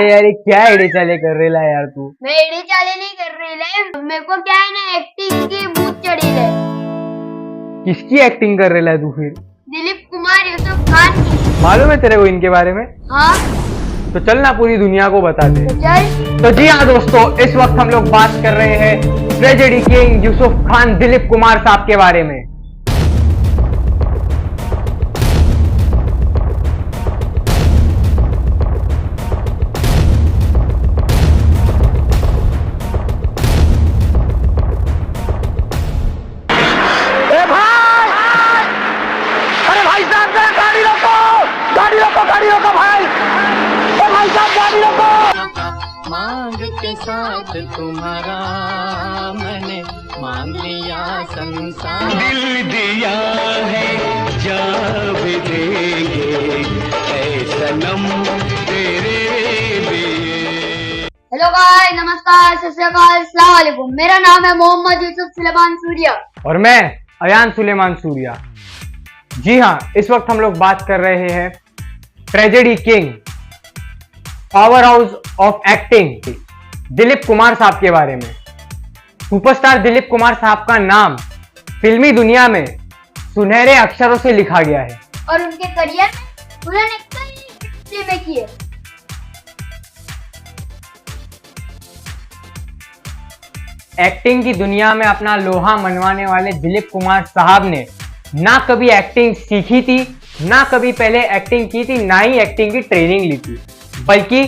अरे अरे क्या एड़े चाले कर रेला यार तू? मैं एड़े चाले नहीं कर रही है, मेरे को क्या है ना एक्टिंग की भूत चढ़ी है। किसकी एक्टिंग कर रेला है तू फिर? दिलीप कुमार यूसुफ खान की। मालूम है तेरे को इनके बारे में? हाँ तो चल ना पूरी दुनिया को बता दे। तो चल। तो जी हाँ दोस्तों, इस वक्त हम लोग बात कर रहे हैं ट्रेजेडी किंग यूसुफ खान दिलीप कुमार साहब के बारे में। गाड़ी रोको भाई! ओ भाई साहब गाड़ी रोको! मांग के साथ तुम्हारा मैंने मांग लिया संसार, दिल दिया है जा भी देंगे ऐ सनम तेरे लिए। हेलो गाइस, नमस्कार, सत श्री अकाल, अस्सलाम वालेकुम। मेरा नाम है मोहम्मद यूसुफ सुलेमान सूर्या और मैं अयान सुलेमान सूर्या। जी हाँ, इस वक्त हम लोग बात कर रहे हैं tragedy king, power house of acting Dilip Kumar साहब के बारे में। सुपरस्टार दिलीप कुमार साहब का नाम फिल्मी दुनिया में सुनहरे अक्षरों से लिखा गया है और उनके करियर में उन्होंने कई फिल्में की है। एक्टिंग की दुनिया में अपना लोहा मनवाने वाले दिलीप कुमार साहब ने ना कभी एक्टिंग सीखी थी, ना कभी पहले एक्टिंग की थी, ना ही एक्टिंग की ट्रेनिंग ली थी, बल्कि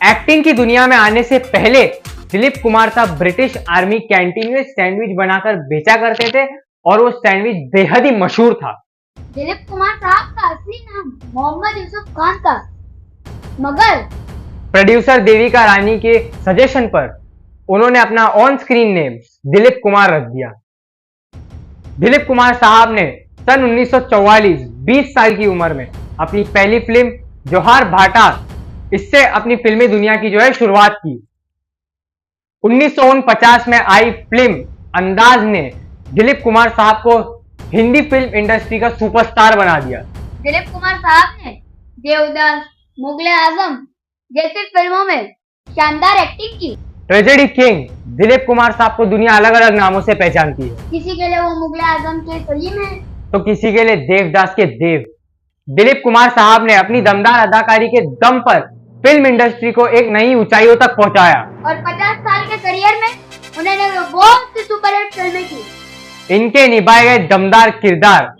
एक्टिंग की दुनिया में आने से पहले दिलीप कुमार साहब ब्रिटिश आर्मी कैंटीन में सैंडविच बनाकर बेचा करते थे और वो सैंडविच बेहद ही मशहूर था। दिलीप कुमार साहब का असली नाम मोहम्मद यूसुफ खान था, मगर प्रोड्यूसर देविका रानी के सजेशन पर उन्होंने अपना on screen name Dilip Kumar रख दिया। दिलीप कुमार साहब ने सन 1944 20 साल की उम्र में अपनी पहली फिल्म जोहार भाटा, इससे अपनी फिल्मी दुनिया की जो है शुरुआत की। 1949 में आई फिल्म अंदाज ने दिलीप कुमार साहब को हिंदी फिल्म इंडस्ट्री का सुपरस्टार बना दिया। दिलीप कुमार साहब ने देवदास, मुगले आजम जैसी फिल्मों में शानदार एक्टिंग की। ट्रेजेडी किंग दिलीप कुमार साहब को दुनिया अलग अलग नामों से पहचानती है। किसी के लिए वो मुगले आजम के सलीम है, तो किसी के लिए देवदास के देव। दिलीप कुमार साहब ने अपनी दमदार अदाकारी के दम पर फिल्म इंडस्ट्री को एक नई ऊंचाइयों तक पहुंचाया और 50 साल के करियर में उन्होंने बहुत सी सुपरहिट फिल्में की। इनके निभाए गए दमदार किरदार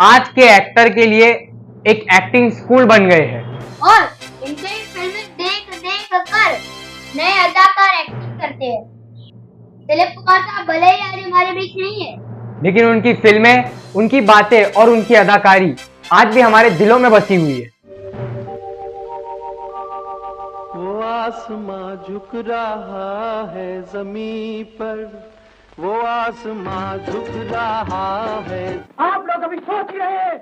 आज के एक्टर के लिए एक एक्टिंग स्कूल बन गए हैं और इनके फिल्में देख देख कर नए अदाकार एक्टिंग करते हैं। दिलीप कुमार साहब भले ही आज हमारे बीच नहीं है, लेकिन उनकी फिल्में, उनकी बातें और उनकी अदाकारी आज भी हमारे दिलों में बसी हुई है। वो आसमां झुक रहा है जमीन पर, वो आसमां झुक रहा है। आप लोग अभी सोच रहे हैं,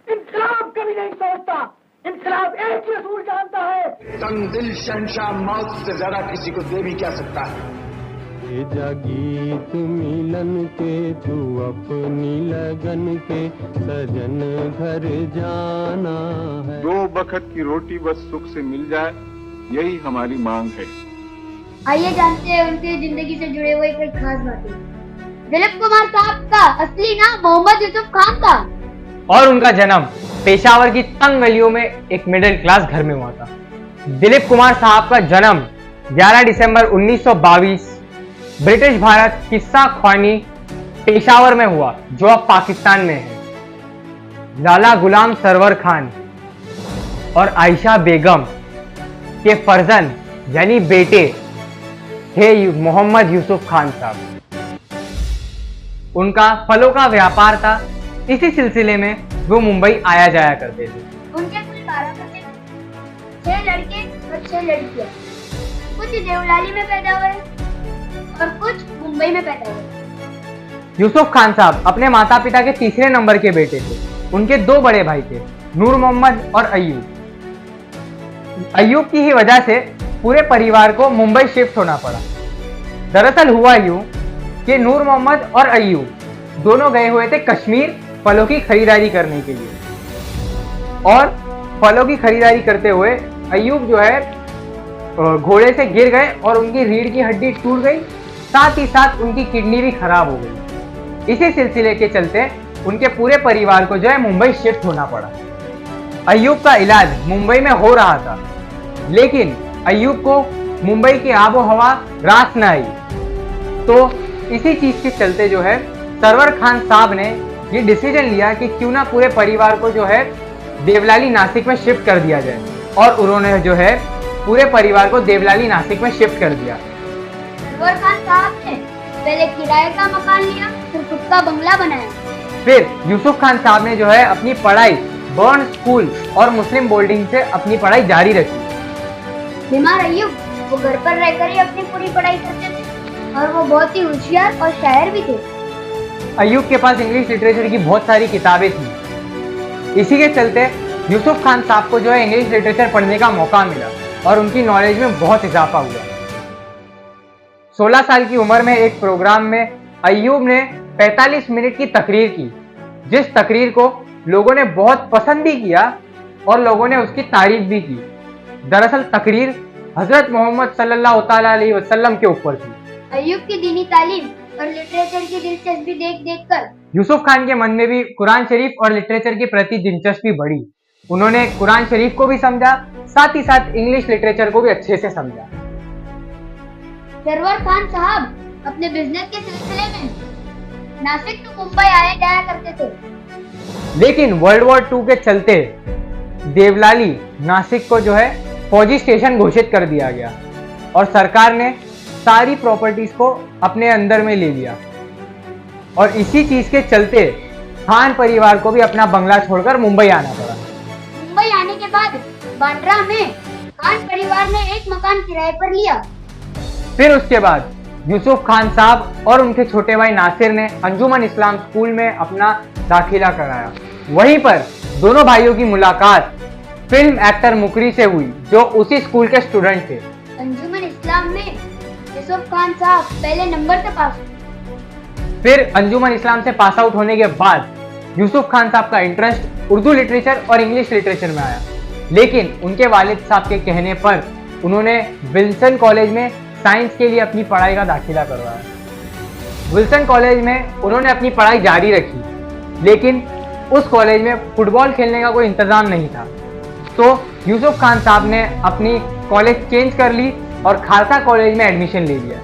इंकलाब कभी नहीं सोचता, इंकलाब एक ही असूल जानता है, तंग दिल शहंशाह मौत से ज्यादा किसी को दे भी क्या सकता है। जागी तू मिलन के, तू अपनी लगन के सजन घर जाना है। 2 बखत की रोटी बस सुख से मिल जाए, यही हमारी मांग है। आइए जानते हैं उनकी जिंदगी से जुड़े हुए कई खास बातें। दिलीप कुमार साहब का असली नाम मोहम्मद यूसुफ खान था और उनका जन्म पेशावर की तंग गलियों में एक मिडिल क्लास घर में हुआ था। दिलीप कुमार साहब का जन्म 11 दिसंबर 1922 ब्रिटिश भारत किस्सा ख्वानी पेशावर में हुआ, जो अब पाकिस्तान में है। लाला गुलाम सरवर खान और आयशा बेगम के फर्जन यानी बेटे थे मोहम्मद यूसुफ खान साहब। उनका फलों का व्यापार था, इसी सिलसिले में वो मुंबई आया जाया करते थे। उनके कुल 12 बच्चे, 6 लड़के और 6 लड़कियां। कुछ देवलाली में पैदा हुए और कुछ मुंबई में पैदा हुए। यूसुफ खान साहब अपने माता पिता के तीसरे नंबर के बेटे थे। उनके 2 बड़े भाई थे, नूर मोहम्मद और अय्यूब। अय्यूब की ही वजह से पूरे परिवार को मुंबई शिफ्ट होना पड़ा। दरअसल हुआ यूं कि नूर मोहम्मद और अय्यूब दोनों गए हुए थे कश्मीर फलों की खरीदारी करने के लिए, और फलों की खरीदारी करते हुए अय्यूब जो है घोड़े से गिर गए और उनकी रीढ़ की हड्डी टूट गई, साथ ही साथ उनकी किडनी भी खराब हो गई। इसी सिलसिले के चलते उनके पूरे परिवार को जो है मुंबई शिफ्ट होना पड़ा। अय्यूब का इलाज मुंबई में हो रहा था, लेकिन अय्यूब को मुंबई की आबो हवा रास न आई। तो इसी चीज के चलते जो है सरवर खान साहब ने ये डिसीजन लिया कि क्यों ना पूरे परिवार को जो है देवलाली नासिक में शिफ्ट कर दिया जाए, और उन्होंने जो है पूरे परिवार को देवलाली नासिक में शिफ्ट कर दिया। सरवर खान साहब ने पहले किराए का मकान लिया, फिर खुद का बंगला बनाया। फिर यूसुफ खान साहब ने जो है अपनी पढ़ाई बर्न स्कूल और मुस्लिम बोर्डिंग से अपनी पढ़ाई जारी रखी। बीमार अय्यूब वो घर पर रहकर ही अपनी पूरी पढ़ाई करते थे और वो बहुत ही होशियार और शायर भी थे। अय्यूब के पास इंग्लिश लिटरेचर की बहुत सारी किताबें थी। इसी के चलते यूसुफ खान साहब को जो है इंग्लिश लिटरेचर पढ़ने का मौका मिला और उनकी नॉलेज में बहुत इजाफा हुआ। 16 साल की उम्र में एक प्रोग्राम में अय्यूब ने 45 मिनट की तकरीर की, जिस तकरीर को लोगों ने बहुत पसंद भी किया और लोगों ने उसकी तारीफ भी की। दरअसल तकरीर हजरत मोहम्मद सल्लल्लाहु तआला अलैहि वसल्लम के ऊपर थी। अय्यूब की दीनी तालीम और लिटरेचर की दिलचस्पी देख कर यूसुफ खान के मन में भी कुरान शरीफ और लिटरेचर के प्रति दिलचस्पी बढ़ी। उन्होंने कुरान शरीफ को भी समझा, साथ ही साथ इंग्लिश लिटरेचर को भी अच्छे से समझा। सरवर खान साहब अपने बिजनेस के सिलसिले में नासिक टू मुंबई आया जाया करते थे, लेकिन वर्ल्ड वॉर 2 के चलते देवलाली नासिक को जो है फौजी स्टेशन घोषित कर दिया गया और सरकार ने सारी प्रॉपर्टीज को अपने अंदर में ले लिया। और इसी चीज के चलते खान परिवार को भी अपना बंगला छोड़कर मुंबई आना पड़ा। मुंबई आने के बाद बांद्रा में खान परिवार ने एक मकान किराए पर लिया। फिर उसके बाद यूसुफ खान साहब और उनके छोटे भाई नासिर ने अंजुमन इस्लाम स्कूल में अपना दाखिला कराया। वहीं पर दोनों भाइयों की मुलाकात फिल्म एक्टर मुकरी से हुई, जो उसी स्कूल के स्टूडेंट थे। अंजुमन इस्लाम में यूसुफ खान साहब पहले नंबर से पास हुए। फिर अंजुमन इस्लाम से पास आउट होने के बाद यूसुफ खान साहब का इंटरेस्ट उर्दू लिटरेचर और इंग्लिश लिटरेचर में आया, लेकिन उनके वालिद साहब के कहने पर उन्होंने विल्सन कॉलेज में साइंस के लिए अपनी पढ़ाई का दाखिला करवाया। विल्सन कॉलेज में उन्होंने अपनी पढ़ाई जारी रखी, लेकिन उस कॉलेज में फुटबॉल खेलने का कोई इंतजाम नहीं था, तो यूसुफ खान साहब ने अपनी कॉलेज चेंज कर ली और खालसा कॉलेज में एडमिशन ले लिया।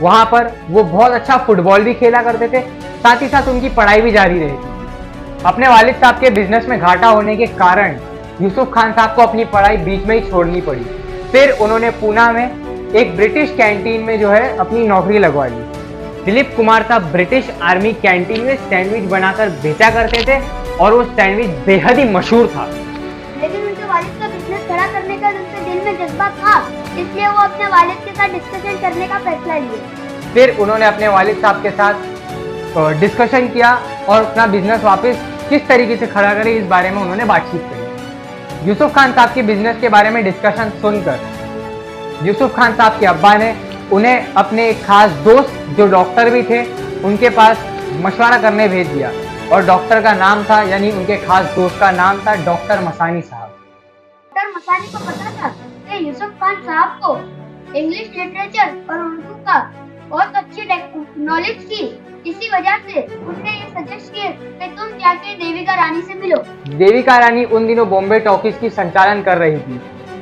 वहाँ पर वो बहुत अच्छा फुटबॉल भी खेला करते थे, साथ ही साथ उनकी पढ़ाई भी जारी रही थी। अपने वालिद साहब के बिजनेस में घाटा होने के कारण यूसुफ खान साहब को अपनी पढ़ाई बीच में ही छोड़नी पड़ी। फिर उन्होंने पूना में एक ब्रिटिश कैंटीन में जो है अपनी नौकरी लगवा ली। दिलीप कुमार साहब ब्रिटिश आर्मी कैंटीन में सैंडविच बनाकर बेचा करते थे और वो सैंडविच बेहद ही मशहूर था। लेकिन उनके वालिद का बिजनेस खड़ा करने का उनके दिल में जज्बा था, इसलिए वो अपने वालिद के साथ डिस्कशन करने का फैसला लिए। फिर उन्होंने अपने वालिद साहब के साथ डिस्कशन किया और अपना बिजनेस वापस किस तरीके से खड़ा करें, इस बारे में उन्होंने बातचीत करी। यूसुफ खान साहब के बिजनेस के बारे में डिस्कशन सुनकर यूसुफ खान साहब के अब्बा ने उन्हें अपने एक खास दोस्त जो डॉक्टर भी थे उनके पास मशवरा करने भेज दिया, और डॉक्टर का नाम था, यानी उनके खास दोस्त का नाम था डॉक्टर मसानी साहब। डॉक्टर मसानी को पता था कि यूसुफ खान साहब को इंग्लिश लिटरेचर और उर्दू का बहुत अच्छी नॉलेज थी, इसी वजह से उन्होंने ये सजेस्ट किया कि तुम जाके देविका रानी से मिलो। देविका रानी उन दिनों बॉम्बे टॉकीज की संचालन कर रही थी,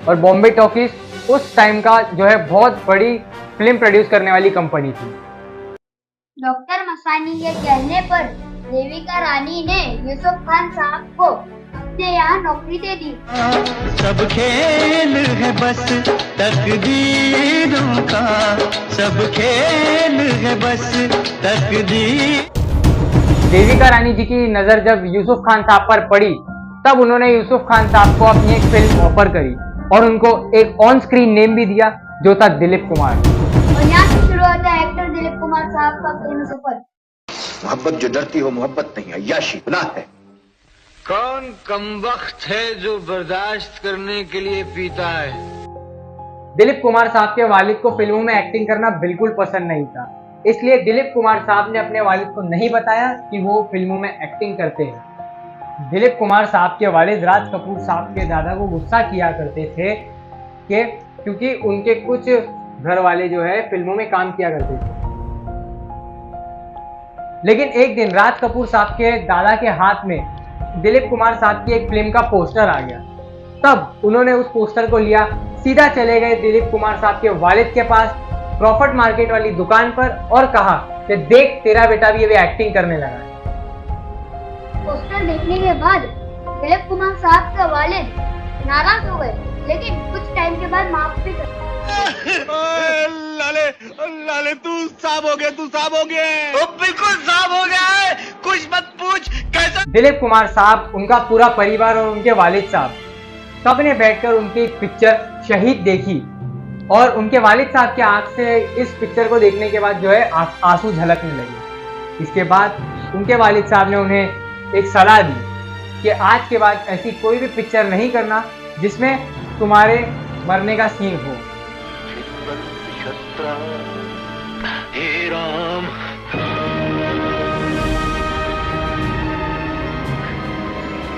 और बॉम्बे टॉकीज उस टाइम का जो है बहुत बड़ी फिल्म प्रोड्यूस करने वाली कंपनी थी। डॉक्टर मसानी के कहने पर देविका रानी ने यूसुफ खान साहब को अपने यहाँ नौकरी दे दी। सब खेल है बस तकदीरों का, सब खेल है बस तकदीर। देविका रानी जी की नजर जब यूसुफ खान साहब पर पड़ी, तब उन्होंने यूसुफ खान साहब को अपनी एक फिल्म ऑफर करी और उनको एक ऑन स्क्रीन नेम भी दिया, जो था दिलीप कुमार। और यहाँ से शुरू होता है एक्टर दिलीप कुमार साहब का फिल्म सफर। मोहब्बत जो डरती हो मोहब्बत नहीं, अय्याशी गुनाह है। कौन कमबख्त है जो बर्दाश्त करने के लिए पीता है। दिलीप कुमार साहब के वालिद को फिल्मों में एक्टिंग करना बिल्कुल पसंद नहीं था, इसलिए दिलीप कुमार साहब ने अपने वालिद को नहीं बताया कि वो फिल्मों में एक्टिंग करते हैं। दिलीप कुमार साहब के वालिद राज कपूर साहब के दादा को गुस्सा किया करते थे कि क्योंकि उनके कुछ घर वाले जो है फिल्मों में काम किया करते थे। लेकिन एक दिन राज कपूर साहब के दादा के हाथ में दिलीप कुमार साहब की एक फिल्म का पोस्टर आ गया। तब उन्होंने उस पोस्टर को लिया, सीधा चले गए दिलीप कुमार साहब के वालिद के पास प्रॉफिट मार्केट वाली दुकान पर और कहा कि देख तेरा बेटा भी अभी एक्टिंग करने लगा है। पोस्टर देखने के बाद दिलीप कुमार साहब का वालिद नाराज हो गए, लेकिन कुछ टाइम के बाद माफ भी कर लाले तू साफ हो गया बिल्कुल साफ हो गया है, कुछ मत पूछ कैसा। दिलीप कुमार साहब, उनका पूरा परिवार और उनके वालिद साहब सबने बैठकर उनकी एक पिक्चर शहीद देखी और उनके वालिद साहब की आंख से इस पिक्चर को देखने के बाद जो है आंसू झलकने लगे। इसके बाद उनके वालिद साहब ने उन्हें एक सलाह दी कि आज के बाद ऐसी कोई भी पिक्चर नहीं करना जिसमें तुम्हारे मरने का सीन हो।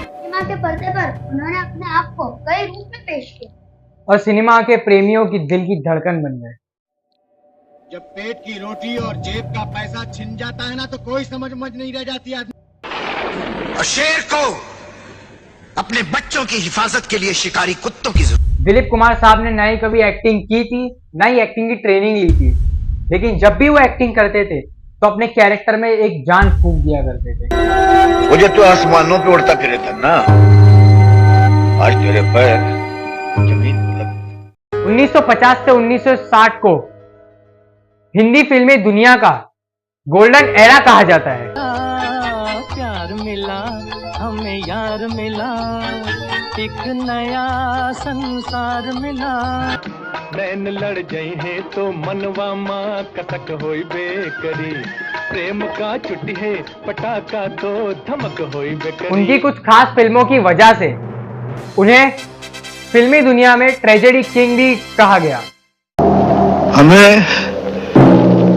सिनेमा के पर्दे पर उन्होंने अपने आप को कई रूप में पेश किया और सिनेमा के प्रेमियों की दिल की धड़कन बन गए। जब पेट की रोटी और जेब का पैसा छिन जाता है ना, तो कोई समझ नहीं रह जाती आदमी। और शेर को अपने बच्चों की हिफाजत के लिए शिकारी कुत्तों की जरूरत। दिलीप कुमार साहब ने ना ही कभी एक्टिंग की थी, ना ही एक्टिंग की ट्रेनिंग ली थी, लेकिन जब भी वो एक्टिंग करते थे तो अपने कैरेक्टर में एक जान फूंक दिया करते थे। मुझे तो आसमानों पे उड़ता फिरे था ना, आज तेरे पैर जमीन पर। 1950 से 1960 को हिंदी फिल्मी दुनिया का गोल्डन एरा कहा जाता है। प्यार मिला हमें, यार मिला, एक नया संसार मिला। नैन लड़ जाई है तो मनवा माँ कटक होई बेकरी, प्रेम का छुट्टी है पटाखा तो धमक होई बेकरी। उनकी कुछ खास फिल्मों की वजह से उन्हें फिल्मी दुनिया में ट्रेजेडी किंग भी कहा गया। हमें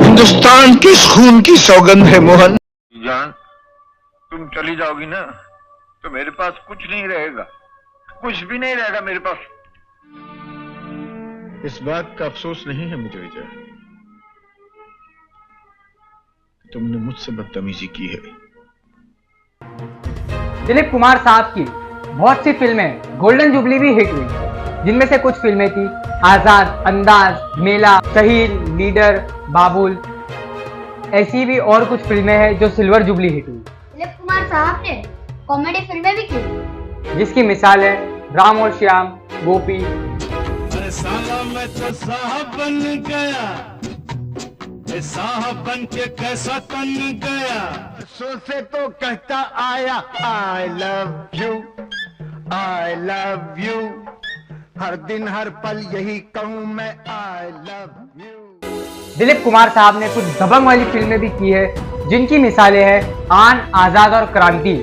हिंदुस्तान के खून की सौगंध है मोहन। जान, तुम चली जाओगी ना तो मेरे पास कुछ नहीं रहेगा, कुछ भी नहीं रहेगा मेरे पास। इस बात का अफसोस नहीं है मुझे विजय, तुमने मुझसे बदतमीजी की है। दिलीप कुमार साहब की बहुत सी फिल्में गोल्डन जुबली भी हिट हुई, जिनमें से कुछ फिल्में थी आजाद, अंदाज, मेला, शहीद, लीडर, बाबुल। ऐसी भी और कुछ फिल्में हैं जो सिल्वर जुबली हिट हुई। दिलीप कुमार साहब ने कॉमेडी फिल्में भी की, जिसकी मिसाल है राम और श्याम, गोपी। अरे साला मैं तो साहब बन गया, साहब बन के कैसा तन गया। सोचे तो कहता आया I love you, I love you, हर दिन हर पल यही कहूँ मैं I love you. Dilip Kumar sahab ने कुछ दबंग वाली फिल्में भी की है, जिनकी मिसालें हैं आन, आजाद और क्रांति।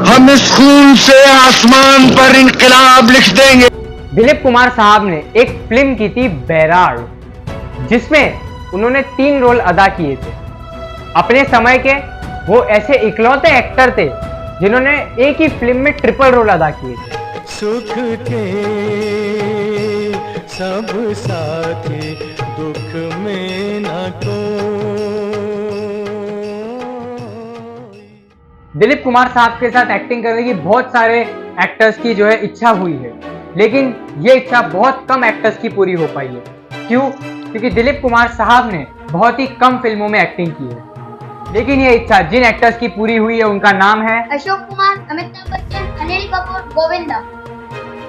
हम इस खून से आसमान पर इनकलाब लिख देंगे। दिलीप कुमार साहब ने एक फिल्म की थी बैराड़, जिसमें उन्होंने 3 रोल अदा किए थे। अपने समय के वो ऐसे इकलौते एक्टर थे जिन्होंने एक ही फिल्म में ट्रिपल रोल अदा किए थे। सुख के सब साथी, दुख में ना कोई। दिलीप कुमार साहब के साथ एक्टिंग करने की बहुत सारे एक्टर्स की जो है इच्छा हुई है, लेकिन ये इच्छा बहुत कम एक्टर्स की पूरी हो पाई है। क्यों? क्योंकि दिलीप कुमार साहब ने बहुत ही कम फिल्मों में एक्टिंग की है, लेकिन ये इच्छा जिन एक्टर्स की पूरी हुई है उनका नाम है अशोक कुमार, अमिताभ बच्चन, अनिल कपूर, गोविंदा,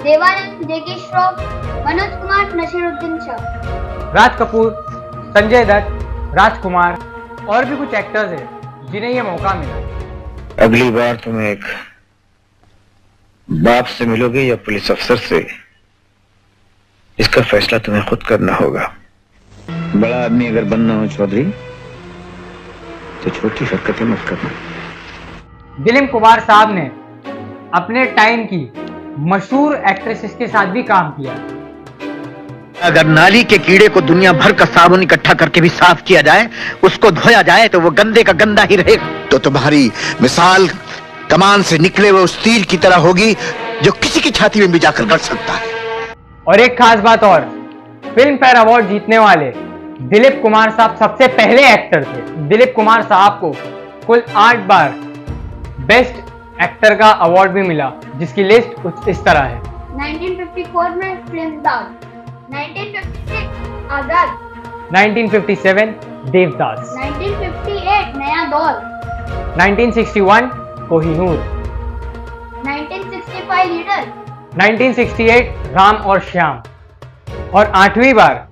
देवानंद, जैकी श्रॉफ, मनोज कुमार, नसीरुद्दीन शाह, राज कपूर, संजय दत्त, राजकुमार और भी कुछ एक्टर्स हैं जिन्हें ये मौका मिला। अगली बार तुम एक बाप से मिलोगे या पुलिस अफसर से, इसका फैसला तुम्हें खुद करना होगा। बड़ा आदमी अगर बनना हो चौधरी, तो छोटी हरकतें मत करना। दिलीप कुमार साहब ने अपने टाइम की मशहूर एक्ट्रेसेस के साथ भी काम किया। अगर नाली के कीड़े को दुनिया भर का साबुन इकट्ठा करके भी साफ किया जाए, उसको धोया जाए, तो वो गंदे का गंदा ही रहेगा। तो तुम्हारी मिसाल कमान से निकले हुए उस तीर की तरह होगी जो किसी की छाती में भी जाकर गड़ सकता है। और एक खास बात और, फिल्म फेयर अवार्ड जीतने वाले दिलीप कुमार साहब सबसे पहले एक्टर थे। दिलीप कुमार साहब को कुल 8 बार बेस्ट एक्टर का अवार्ड भी मिला, जिसकी लिस्ट कुछ इस तरह है। 1954 में फिल्म दाग, 1956 आजाद, 1957 देवदास, 1958 नया दौर, 1961 कोहिनूर, 1965 लीडर, 1968 राम और श्याम, और 8वीं बार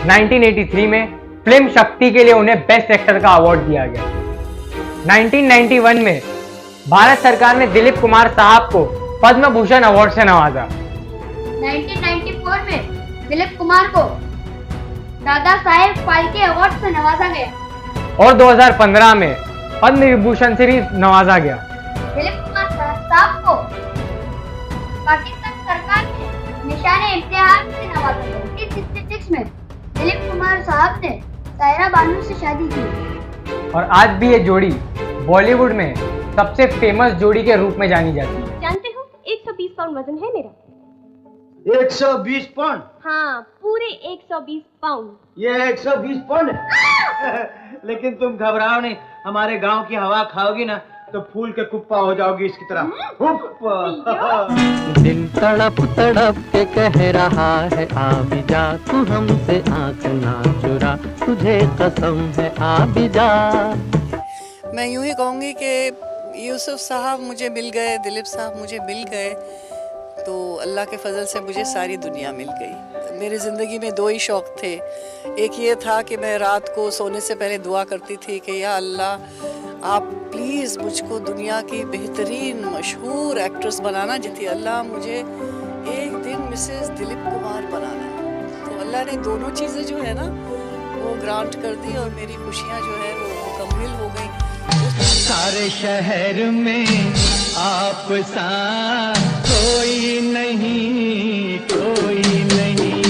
1983 में फिल्म शक्ति के लिए उन्हें बेस्ट एक्टर का अवार्ड दिया गया। 1991 में भारत सरकार ने दिलीप कुमार साहब को पद्म भूषण अवार्ड से नवाजा। 1994 में दिलीप कुमार को दादा साहेब फाल्के अवार्ड से नवाजा गया और 2015 में पद्म विभूषण से भी नवाजा गया। दिलीप कुमार साहब को पाकिस्तान सरकार ने निशाने इम्तियाज से नवाजा गया। 1966 में दिलीप कुमार साहब ने सायरा बानू से शादी की और आज भी ये जोड़ी बॉलीवुड में सबसे फेमस जोड़ी के रूप में जानी जाती है। जानते हो 120 पाउंड वजन है मेरा। 120 पाउंड? हाँ, पूरे 120 पाउंड। ये 120 पाउंड लेकिन तुम घबराओ नहीं, हमारे गांव की हवा खाओगी ना तो फूल के कुप्पा हो जाओगी इसकी तरह। दिल तड़प तड़प के कह रहा है आ भी जा, तू हमसे आंख ना चुरा, तुझे कसम है आ भी जा। मैं यूं ही कहूँगी कि यूसुफ साहब मुझे मिल गए, दिलीप साहब मुझे मिल गए, तो अल्लाह के फजल से मुझे सारी दुनिया मिल गई। मेरी ज़िंदगी में 2 ही शौक़ थे। एक ये था कि मैं रात को सोने से पहले दुआ करती थी कि या अल्लाह आप प्लीज़ मुझको दुनिया की बेहतरीन मशहूर एक्ट्रेस बनाना, जितनी अल्लाह मुझे एक दिन मिसेस दिलीप कुमार बनाना। तो अल्लाह ने दोनों चीज़ें जो है ना वो ग्रांट कर दी और मेरी खुशियाँ जो है वो मुकम्मल हो गई। सारे शहर में आप सा कोई नहीं, कोई नहीं।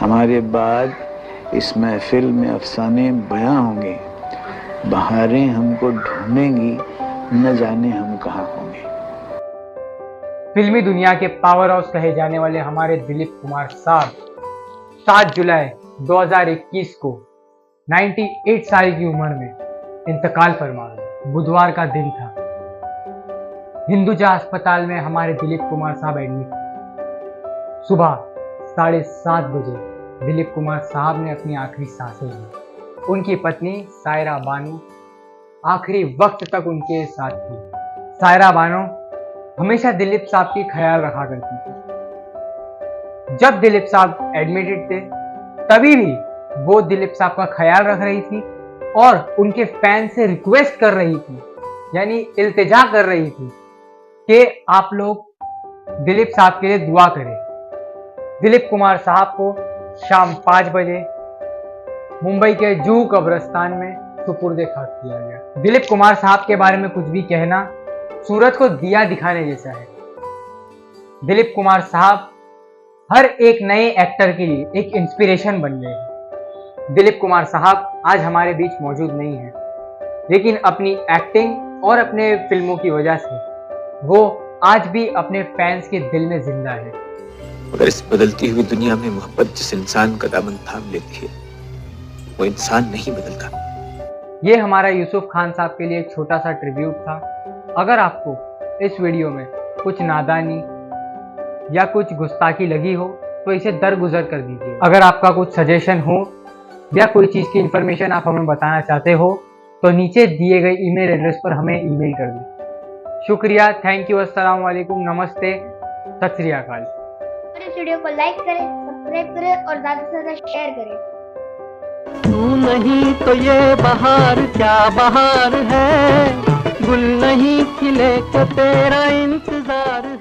हमारे बाद इस महफिल में अफसाने बयां होंगे, बहारें हमको ढूंढेंगी, न जाने हम कहाँ होंगे। फिल्मी दुनिया के पावर हाउस कहे जाने वाले हमारे दिलीप कुमार साहब 7 जुलाई 2021 को 98 साल की उम्र में इंतकाल फरमा गए। बुधवार का दिन था। हिंदुजा अस्पताल में हमारे दिलीप कुमार साहब एडमिट थे। सुबह 7:30 बजे दिलीप कुमार साहब ने अपनी आखिरी सांसें ली। उनकी पत्नी सायरा बानू आखिरी वक्त तक उनके साथ थी। सायरा बानू हमेशा दिलीप साहब की ख्याल रखा करती थी। जब दिलीप साहब एडमिटेड थे तभी भी वो दिलीप साहब का ख्याल रख रही थी और उनके फैन से रिक्वेस्ट कर रही थी, यानी इल्तिजा कर रही थी कि आप लोग दिलीप साहब के लिए दुआ करें। दिलीप कुमार साहब को शाम 5 बजे मुंबई के जूहू कब्रिस्तान में सुपुर्द खाक किया गया। दिलीप कुमार साहब के बारे में कुछ भी कहना सूरज को दिया दिखाने जैसा है। दिलीप कुमार साहब हर एक नए एक्टर के लिए एक इंस्पिरेशन बन गए हैं। दिलीप कुमार साहब आज हमारे बीच मौजूद नहीं है, लेकिन अपनी एक्टिंग और अपने फिल्मों की वजह से वो आज भी अपने फैंस के दिल में जिंदा है। मगर इस बदलती हुई दुनिया में मोहब्बत जिस इंसान का दामन थाम लेती है वो इंसान नहीं बदलता। ये हमारा यूसुफ खान साहब के लिए एक छोटा सा ट्रिब्यूट था। अगर आपको इस वीडियो में कुछ नादानी या कुछ गुस्ताखी लगी हो तो इसे दरगुजर कर दीजिए। अगर आपका कुछ सजेशन हो या कोई चीज़ की इंफॉर्मेशन आप हमें बताना चाहते हो तो नीचे दिए गए ईमेल एड्रेस पर हमें ईमेल कर दें। शुक्रिया, थैंक यू, अस्सलाम वालेकुम, नमस्ते, सत श्री अकाल। इस वीडियो को लाइक करें, सब्सक्राइब करें और ज़्यादा से ज़्यादा शेयर करें। तू नहीं तो ये बहार क्या बहार है, गुल नहीं खिले तो तेरा इंतजार